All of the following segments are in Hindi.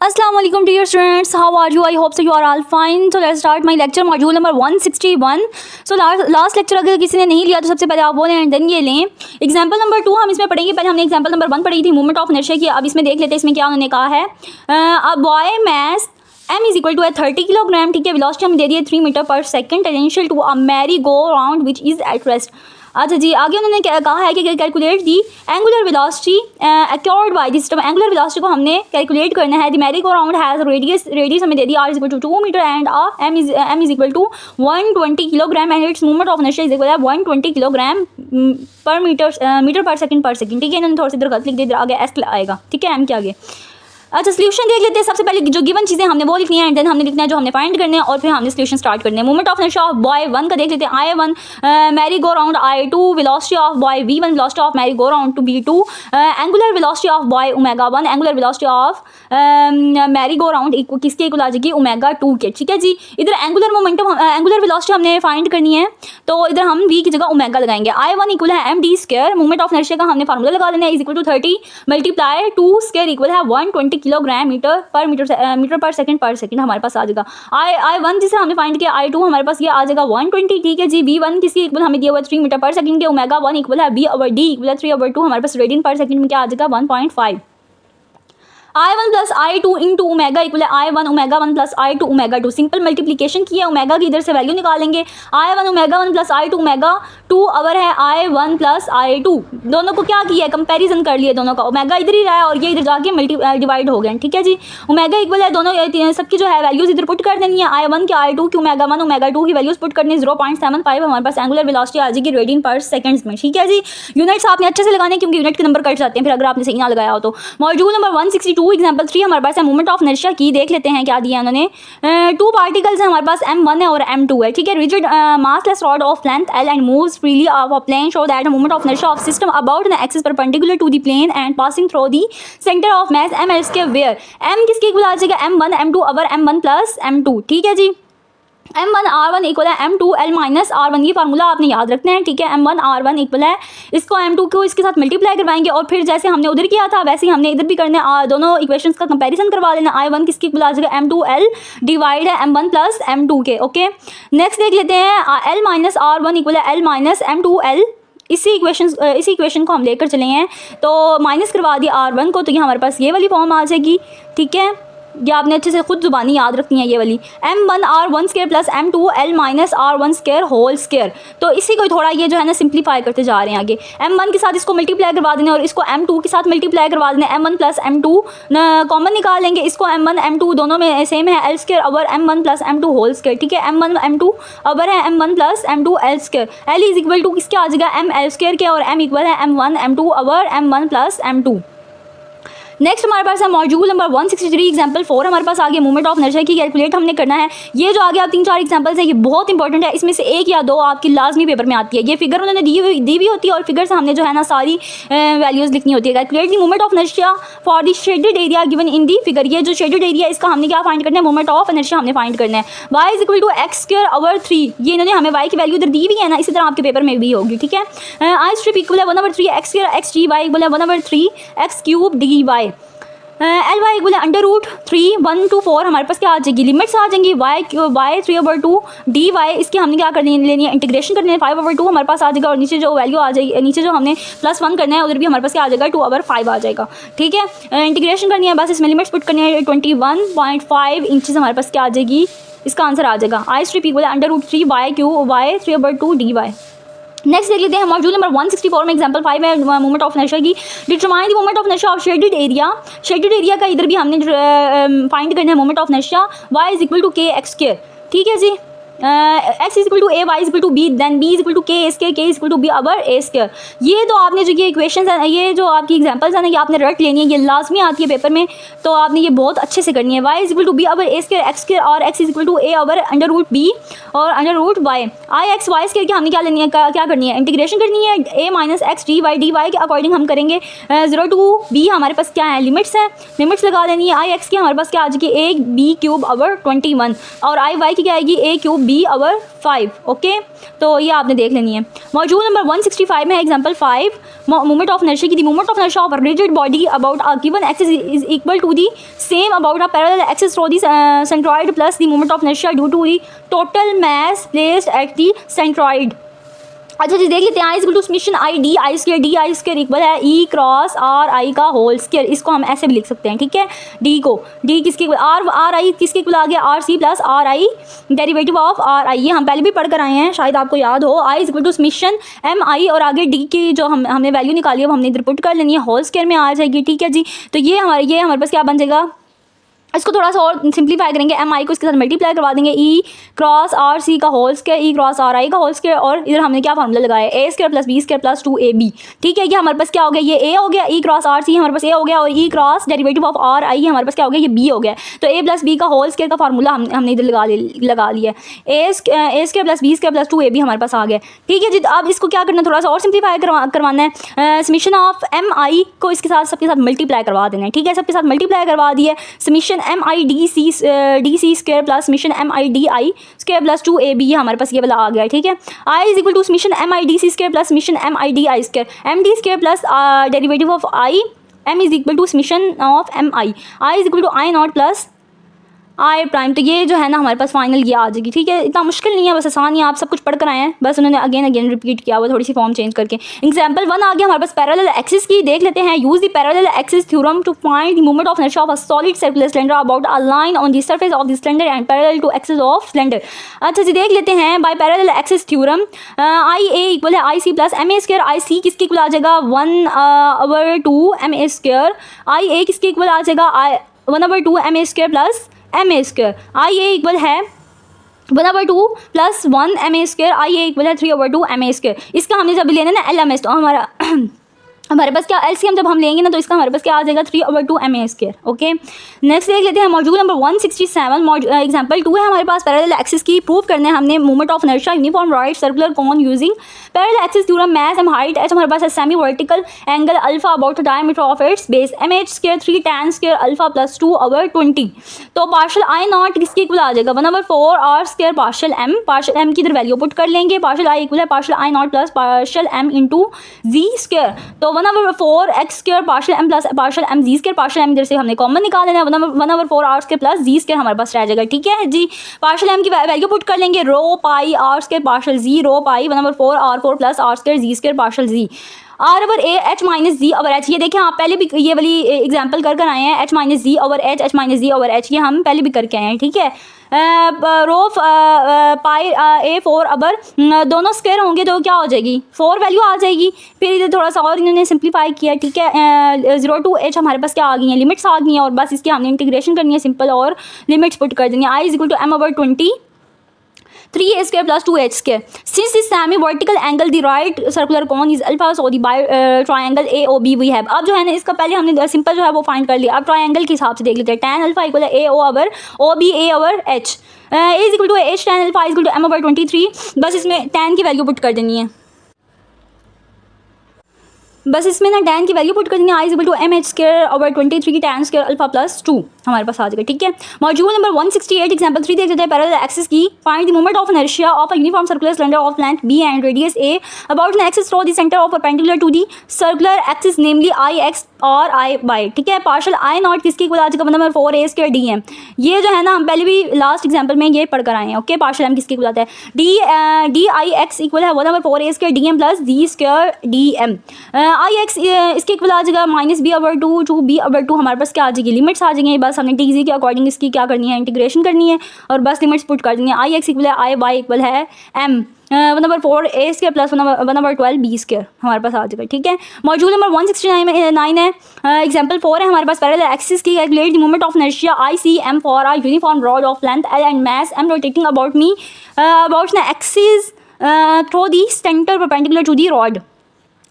Assalamualaikum dear students, how are you? I hope so you are all fine. So let's start my lecture module number 161. So last lecture अगर किसी ने नहीं लिया तो सबसे पहले आप वो लें एंड देन ये लें. एग्जाम्पल नंबर 2 हम इसमें पढ़ेंगे. पहले हमने एग्जाम्पल नंबर 1 पढ़ी थी मोमेंट ऑफ इनर्शिया की. अब इसमें देख लेते हैं इसमें क्या उन्होंने कहा है. A boy mass m is equal to 30 kilogram. ठीक है, वेलोसिटी हमें दे दी है 3 मीटर पर second. Tangential to a merry go round which is at rest. अच्छा जी, आगे उन्होंने कहा है कि calculate the angular velocity acquired by the system. Angular velocity को हमने कैलकुलेट करना है. The merry go round has radius हमें दे दी r is equal to 2 metre and m is equal to 120 kilogram and its movement of inertia is equal to 120 kilogram पर मीटर पर सेकंड. ठीक है, इन्होंने थोड़ी सी इधर गलत लिख दी, इधर आगे s आएगा. ठीक है, m के आगे. अच्छा, सोल्यूशन देख लेते हैं. सबसे पहले जो गिवन चीज़ें हमने वो लिखनी है एंड देन हमने लिखना है जो हमने फाइंड करने हैं और फिर हमने सोल्यूशन स्टार्ट करने हैं. Movement of inertia of boy 1 का देख लेते हैं. I1 Mary go round I2, velocity of boy V1, velocity of Mary go round to B2, angular velocity of boy omega 1, angular velocity of Mary go round किसके इक्वल आ जाएगी ओमेगा 2 के. ठीक है जी, इधर एंगुलर मोमेंटम एंगुलर वेलोसिटी हमने फाइंड करनी है तो इधर हम V की जगह ओमेगा लगाएंगे. I1 इक्वल है md square. Movement of inertia का हमने फार्मूला लगा देना है, is equal to 30 multiply 2 square equal है 120 किलोग्राम मीटर पर सेकंड हमारे पास आ जाएगा. I1 जिसे हमने फाइंड किया, I2 हमारे पास ये आ जाएगा 120. ठीक है जी, V1 किसकी इक्वल हमें दिया हुआ 3 मीटर पर सेकंड के. ओमेगा 1 इक्वल है B ओवर D इक्वल है 3/2. हमारे पास रेडियन पर सेकंड में क्या आ जाएगा 1.5. I1 plus I2 into omega equal है I1 omega 1 plus I2 omega 2. Simple multiplication की है, ओमेगा की इधर से वैल्यू निकालेंगे. I1 omega 1 plus I2 omega 2 अवर है I1 प्लस I2. दोनों को क्या किया है, कंपैरिजन कर लिया दोनों का. ओमेगा इधर ही रहा है और ये इधर जाके डिवाइड हो गए. ठीक है जी, ओमेगा इक्वल है दोनों सबकी जो है वैल्यूज इधर पुट कर देनी है. I1 के I2 की ओमेगा 1 ओमेगा 2 की वैल्यूज पुट करनी है. 0.75 हमारे पास एंगुलर वेलोसिटी आ जाएगी रेडियन पर सेकंड्स में. ठीक है जी, यूनिट्स आपने अच्छे से लगाने क्योंकि यूनिट के नंबर कट जाते हैं फिर अगर आपने सही ना लगाया हो तो. मॉड्यूल नंबर 162 एग्जाम्पल 3 हमारे पास है मूवमेंट ऑफ इनर्शिया की. देख लेते हैं क्या दिया उन्होंने. 2 पार्टिकल्स हैं हमारे पास, m1 है और m2 है. ठीक है, rigid massless rod of length l and moves freely of a plane show that movement of inertia of system about the axis perpendicular to the plane and passing through the centre of mass m else के वेयर m किसके इक्वल आ जाएगा m1 m2 अवर m1 प्लस m2. ठीक है जी, m1 r1 इक्वल है m2 l माइनस r1. ये फार्मूला आपने याद रखना है. ठीक है, m1 r1 इक्वल है, इसको m2 को इसके साथ मल्टीप्लाई करवाएंगे और फिर जैसे हमने उधर किया था वैसे ही हमने इधर भी करना है. दोनों इक्वेशंस का कंपैरिजन करवा लेना. I1 किसकी इक्वल आ जाएगा m2 l डिवाइड है m1 प्लस m2 के. ओके, नेक्स्ट देख लेते हैं. l माइनस r1 इक्वल है l माइनस m2 l. इसी इक्वेशन को हम लेकर चले हैं तो माइनस करवा दिया r1 को तो ये हमारे पास ये वाली फॉर्म आ जाएगी. ठीक है, ये आपने अच्छे से खुद जुबानी याद रखनी है ये वाली. m1 r1 square plus m2 l minus r1 square whole square. तो इसी को थोड़ा ये जो है ना सिंप्लीफाई करते जा रहे हैं आगे. m1 के साथ इसको मल्टीप्लाई करवा देना और इसको m2 के साथ मल्टीप्लाई करवा देना. m1 प्लस m2 कॉमन निकाल लेंगे. इसको m1 m2 दोनों में सेम है, l square over m1 plus m2 whole square. ठीक है, m1 m2 अवर है m1 plus m2 l square. l is equal to किसके आ जाएगा m l स्क्वायर के और m इक्वल है m1 m2 अवर m1 प्लस m2. नेक्स्ट हमारे पास है मॉड्यूल नंबर 163 एग्जाम्पल 4 हमारे पास आगे मूवमेंट ऑफ इनर्शिया की कैलकुलेट हमने करना है. ये जो आगे आप 3-4 एग्जाम्पल्स हैं ये बहुत इंपॉर्टेंट है. इसमें से एक या दो आपकी लाजमी पेपर में आती है. ये फिगर उन्होंने दी हुई होती है और फिगर से हमने जो है ना सारी वैल्यूज़ लिखनी होती है. Calculate the movement of inertia for the shaded area given in the figure. ये जो शेडेड एरिया इसका हमने क्या फाइंड करना है, मूवमेंट ऑफ इनर्शिया हमने फाइंड करना है. y is equal to x square over 3. ये इन्होंने हमें y की वैल्यू इधर दी हुई है ना, इसी तरह आपके पेपर में भी होगी. ठीक है, आई स्ट्रिप इक्वल है 1/3 x square x d y equal है 1/3 x cube d y. L y equal है √3 1 to 4 हमारे पास क्या आ जाएगी, लिमिट्स आ जाएंगी. y 3/2 डी वाई इसकी हमने क्या करनी लेनी है, इंटीग्रेशन करनी है. 5/2 हमारे पास आ जाएगा और नीचे जो वैल्यू आ जाएगी, नीचे जो हमने +1 करना है उधर भी हमारे पास क्या आ जाएगा 2/5 आ जाएगा. ठीक है, इंटीग्रेशन करनी है, बस इसमें लिमिट्स पुट करनी है. 21.5 इंचज़ हमारे पास क्या आ जाएगी, इसका आंसर आ जाएगा. आई स्ट्रिप इक्वल है √3 y 3/2 डी वाई. नेक्स्ट देख लेते हैं मॉड्यूल नंबर 164 में एग्जांपल 5 है मूवमेंट ऑफ इनर्शिया की. Determine the movement of inertia of shaded area. Shaded area का इधर भी हमने फाइंड करना है movement of inertia. y is equal to k x square. ठीक है जी, x is equal to a, y is equal to b, then b is equal to k square, k is equal to b over a square. ये तो आपने जो ये इक्वेशंस हैं, ये जो आपकी एग्जांपल्स हैं ना, ये आपने रट लेनी है, ये लाजमी आती है पेपर में तो आपने ये बहुत अच्छे से करनी है. y is equal to b over a square x square और x is equal to a over √b और √y. I x y square की हमने क्या लेनी है, क्या करनी है, इंटीग्रेशन करनी है. a minus x d y के अकॉर्डिंग हम करेंगे. 0 to b हमारे पास क्या है, लिमिट्स है, लिमिट्स लगा देनी है. आई एक्स की हमारे पास क्या आ जाएगी a b क्यूब अवर 21 और आई वाई की क्या आएगी a क्यूब B/5। ओके, तो ये आपने देख लेनी है। मॉड्यूल नंबर 165 में है एग्जांपल 5, मोमेंट ऑफ इनर्शिया की the moment of inertia of a rigid body about a given axis is equal to the same about a parallel axis through the centroid plus the moment of inertia due to the total mass placed at the centroid. अच्छा जी, देख लेते हैं। I equal to summation I D I square, D I square equal है ई क्रॉस आर आई का होल स्क्वायर। इसको हम ऐसे भी लिख सकते हैं, ठीक है। डी को, डी किसके आर आई किसके इक्वल आ गया, R C plus R I derivative of R I. ये हम पहले भी पढ़ कर आए हैं, शायद आपको याद हो। आई इक्वल टू समेशन एम आई और आगे डी की जो हमने वैल्यू निकाली है वो हमने इधर पुट कर लेनी है, होल स्क्वायर में आ जाएगी, ठीक है जी। तो ये हमारे पास क्या बन जाएगा, इसको थोड़ा सा और सिंप्लीफाई करेंगे। एम आई को इसके साथ मल्टीप्लाई करवा देंगे, ई क्रॉस आर सी का whole square, E cross R I का होल स्क्वायर, और इधर हमने क्या फार्मूला लगाया, A square plus B square plus 2ab, ठीक है। ये हमारे पास क्या हो गया, ये ए हो गया, ई क्रॉस आर सी हमारे पास ए हो गया, और E cross derivative of R I हमारे पास क्या हो गया, ये बी हो गया। तो ए प्लस बी का होल स्क्वायर का फार्मूला हमने इधर लगा लिया, A square plus B square plus 2ab हमारे पास आ गया, ठीक है जी। अब इसको क्या करना, थोड़ा सा और सिंप्लीफाई करवाना है। समीशन ऑफ एम आई को इसके साथ सबके साथ मल्टीप्लाई करवा देना है, ठीक है। सबके साथ मल्टीप्लाई करवा दिया, summation M I D C square plus summation M I D I square plus 2ab, ये हमारे पास ये वाला आ गया, ठीक है। I is equal to summation M I D C square plus summation M I D I square, M D square plus derivative of I M is equal to summation of M I is equal to I naught plus I prime. तो ये जो है ना हमारे पास फाइनल ये आ जाएगी, ठीक है। इतना मुश्किल नहीं है, बस आसान ही, आप सब कुछ पढ़ कर आए हैं, बस उन्होंने अगेन रिपीट किया हुआ, थोड़ी सी फॉर्म चेंज करके। एग्जांपल 1 आ गया हमारे पास पैरेलल एक्सिस की, देख लेते हैं। Use the parallel axis theorem to find the moment of inertia of a solid circular cylinder about a line on the surface of the cylinder and parallel to axis of cylinder. अच्छा जी, देख लेते हैं। By parallel axis theorem I A equal है I C plus M A square, I सी किसके इक्वल आ जाएगा 1/2 एम ए स्क्वायर, आई ए किसके इक्वल आ जाएगा 1/2 M A square plus M A square, I A equal है 1/2 plus 1 M A square, I A equal है 3/2 एम ए स्क्वायर। इसका हमने जब लेना ना एल एम एस, तो हमारे पास क्या एलसीएम जब हम लेंगे ना, तो इसका हमारे पास क्या आ जाएगा 3/2 M A square. Okay, next देख लेते हैं मॉड्यूल नंबर 167। एग्जांपल 2 है हमारे पास, पैरेलल एक्सिस की प्रूव करने हैं हमने moment of inertia uniform right circular cone using parallel axis theorem, mass M height H हमारे पास है, semi vertical angle alpha about the diameter of its base, M H square 3 tan square alpha plus 2/20। तो पार्शियल आई नॉट किसके इक्वल आ जाएगा 1/4 आर स्क्वायर पार्शियल एम की इधर वैल्यू पुट कर लेंगे, पार्शियल आई इक्वल है partial I naught plus partial M into G square. तो 1/4 X square partial M plus partial M G square, partial M इधर से हमने कॉमन निकाल देना है, 1/4 R square plus G square हमारे पास रह जाएगा, ठीक है जी। पार्शियल एम की वैल्यू पुट कर लेंगे, rho pi R square partial G, rho pi 1/4 R 4 plus are square G square partial G, R over A H minus G over H. ये देखें आप पहले भी ये वाली एग्जांपल कर आए हैं, H minus G over H minus G over H, ये हम पहले भी करके आए हैं, ठीक है। रो पाई ए 4 अबर दोनों स्क्वायर होंगे तो क्या हो जाएगी 4 वैल्यू आ जाएगी। फिर इधर थोड़ा सा और इन्होंने सिंप्लीफाई किया, ठीक है। 0 to h हमारे पास क्या आ गई हैं, लिमिट्स आ गई हैं, और बस इसकी हमने इंटीग्रेशन करनी है सिंपल, और लिमिट्स पुट कर देंगे। I is equal to m/20 3a square plus 2h square. Since this semi vertical angle the right circular cone is alpha, so the triangle AOB we have. अब जो है ना इसका पहले हमने सिंपल जो है वो फाइंड कर लिया, अब ट्राइंगल के हिसाब से देख लेते हैं। tan अल्फा इक्वल है AO over OB A over H is equal to H tan alpha is equal to m/23। बस इसमें tan की वैल्यू पुट कर देनी है, बस इसमें ना tan की वैल्यू पुट कर देंगे, I is equal to mh square over 23 tan square alpha plus 2 हमारे पास आ जाएगा, ठीक है। मॉड्यूल नंबर 168 एग्जांपल 3 देख लेते हैं। पैरेलल एक्सिस की find the moment of inertia of a uniform circular cylinder of length b and radius a about an axis through the centre of perpendicular to the circular axis namely I x और आई वाई, ठीक है। पार्शियल आई नॉट किसकी इक्वल आ जाएगा 1/4 a स्क्वायर डी एम। ये जो है ना हम पहले भी लास्ट एग्जाम्पल में ये पढ़ कर आए हैं, ओके। पार्शियल एम किसकी इक्वल आता है डी आई एक्स इक्वल है 1/4 a square D M plus G square D M. I X इसके इक्वल आ जाएगा -b/2 टू b/2 हमारे पास क्या आ जाएगी, लिमिट्स आ जाएंगी। बस हमने टीजी के अकॉर्डिंग इसकी क्या करनी है, इंटीग्रेशन करनी है, और बस लिमिट्स पुट कर देंगे। आई एक्स इक्वल है आई वाई इक्वल है m 1/4 a square plus 1/12 b square हमारे पास आ जाएगा, ठीक है। मॉड्यूल नंबर 169 है। एग्जांपल 4 है हमारे पास, पैरेलल एक्सिस की calculate the moment of inertia I C M for a uniform rod of length L and mass M rotating about an axis through the centre perpendicular to the rod.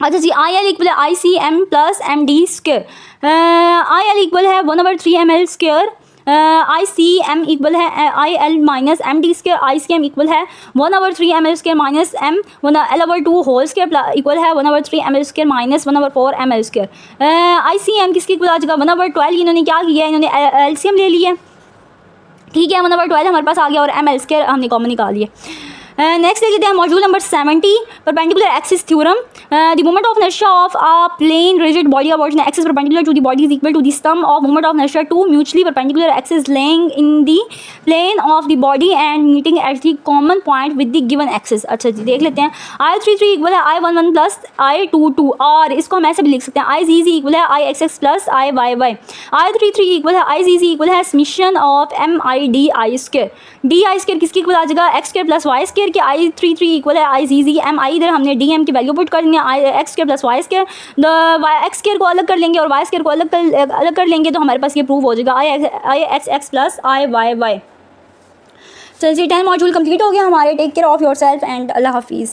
अच्छा जी, आई एल इक्वल है I C M plus M D square, I L equal है 1/3 ml square, I C M equal है I L minus M D square, I C M equal है 1/3 ml square minus M L/2 whole square equal है 1/3 ml square minus 1/4 ml square. I C M किसकी इक्वल आ जाएगा 1/12। इन्होंने क्या किया, इन्होंने एलसीएम ले लिया, ठीक है, नंबर 12 हमारे पास आ गया और एम एल स्क्वायर हमने कॉमन निकाल लिए। नेक्स्ट देख लेते हैं module number 70 perpendicular axis theorem. The moment of inertia of a plane rigid body about an axis perpendicular to the body is equal to the sum of moment of inertia two mutually perpendicular axis lying in the plane of the body and meeting at the common point with the given axis. अच्छा जी, देख लेते हैं। I33 इक्वल है I11 प्लस I22 और इसको हम ऐसे भी लिख सकते हैं IZZ इक्वल है IXX plus IYY। I33 equal है IZZ इक्वल है summation of MIDI square. DI square किसकी इक्वल आ जाएगा x square plus y square के। I33 इक्वल है IZZ MI, इधर हमने DM की वैल्यू पुट कर लेंगे x square plus y square. x square को अलग कर लेंगे और y स्क्वायर को अलग कर लेंगे तो हमारे पास ये प्रूव हो जाएगा IXX प्लस IYY। चलिए 10 मॉड्यूल कंप्लीट हो गया हमारे। Take care of yourself and अल्लाह हाफिज़।